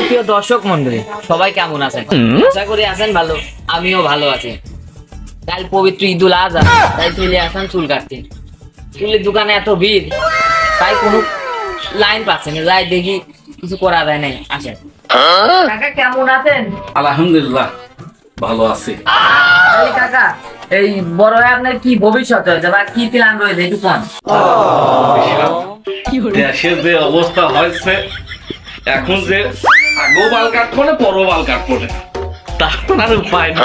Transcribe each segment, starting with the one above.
প্রিয় দর্শক মন্ডলী, সবাই কেমন আছেন? আশা করি আছেন ভালো। আমিও ভালো আছি। কাল পবিত্র ঈদুল আজহা, তাই চলে আসেন চুল কাটতে। চুলের দোকানে এত ভিড়, তাই কোনো লাইন পাচ্ছে না। যাই দেখি, কিছু করা যায় নাই। আসেন কাকা, কেমন আছেন? আলহামদুলিল্লাহ ভালো আছি। কাকা, এই বড় হয়ে আপনার কি ভবিষ্যৎ হয়েছে বা কি প্ল্যান রয়েছে একটু কোন? দেশের যে অবস্থা হয়েছে এখন, যে আগেও বাল কাটবো না পরও বাল কাটবো না, তার আর উপায় না।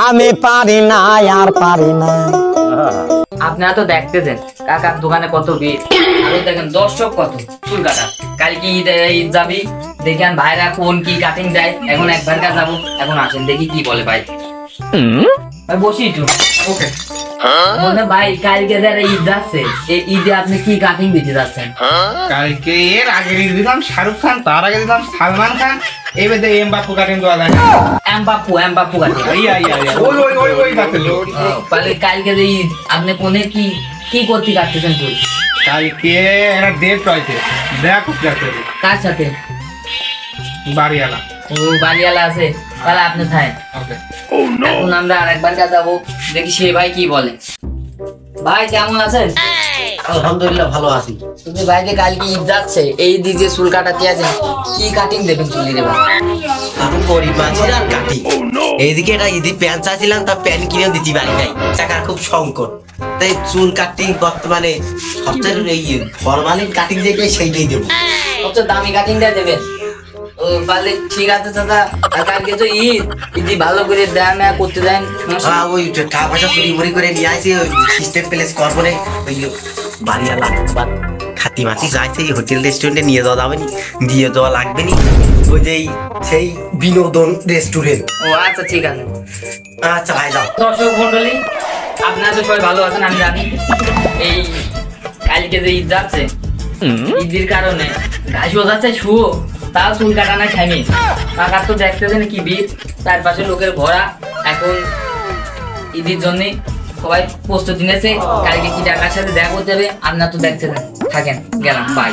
আমি পারি না, আর পারি না। আপনারা তো দেখতেছেন কাকার দোকানে কত ভিড়, আর দেখেন দর্শক কত। চুল কাটা কালকে ঈদ যাবি, দেখেন ভাইরা কোন কি কাটিং দেয়। এখন একবার কাজ যাবো, এখন আসেন দেখি কি বলে ভাই। ভাই বসি একটু। ওকে বলে ভাই, কালকে যারা ঈদ যাচ্ছে, এই ঈদে আপনি কি কাটিং দিতে যাচ্ছেন? কালকে এর আগে দিলাম শাহরুখ খান, তার আগে দিলাম সালমান খান, এবারে এমবাপ্পু কাটিং দেওয়া যায় না। এমবাপ্পু কাটিং। ওই কাটেল। কালকে যে ঈদ, আপনি কোনে কি করতে কাটতেছেন তুই? কালকে একটা ডেট রয়েছে, দেখা করতে যাচ্ছে। কার সাথে? বাড়িওয়ালা। ও বাড়িওয়ালা আছে, তাহলে আপনি থাকেন। এখন আমরা আরেকবার কাজ যাবো, দেখি সে ভাই কি বলে। ভাই কেমন আছেন? আলহামদুলিল্লাহ ভালো আছি। তুমি ভাই যে কালকে ঈদ যাচ্ছে, এই দিক যে চুল কাটাতে আছেন, কি কাটিং দেবেন চুলি দেবেন? আমি গরিব মানুষের আর কাটি। এইদিকে একটা ঈদি প্যান্ট চাইছিলাম, তা প্যান্ট কিনে দিতে পারি নাই, টাকার খুব সংকট। তাই চুল কাটিং বর্তমানে সবচেয়ে এই ফরমালিন কাটিং যেটা সেইটাই দেবো। সবচেয়ে দামি কাটিং দেবেন? ও পারলে ঠিক আছে দাদা। আর কালকে তো ঈদ ভালো করে দেন করতে দেন। ওই টাকা পয়সা চুরি মুড়ি করে নিয়ে আসি, ওই সিস্টেম প্লেস করবো না। ওই বাড়িওয়ালা খাতি মাতি যাইছে, এই হোটেল রেস্টুরেন্টে নিয়ে যাওয়া যাবে নি, দিয়ে যাওয়া লাগবে নি। ওই যে সেই বিনোদন রেস্টুরেন্ট। ও আচ্ছা ঠিক আছে। আচ্ছা ভাই যাও। দর্শক মন্ডলী, আপনারা তো সবাই ভালো আছেন আমি জানি। এই কালকে যে ঈদ যাচ্ছে, ঈদের কারণে ঘাসও যাচ্ছে শুয়ো, তাও চুল কাটানো খাইনি। কাকার তো দেখতেছেন কি ভিড়, চারপাশে লোকের ভরা। এখন ঈদের জন্য সবাই প্রস্তুতি নিয়েছে, কালকে কি টাকার সাথে দেখা করতে হবে। আপনারা তো দেখতেছেন। থাকেন, গেলাম, বাই।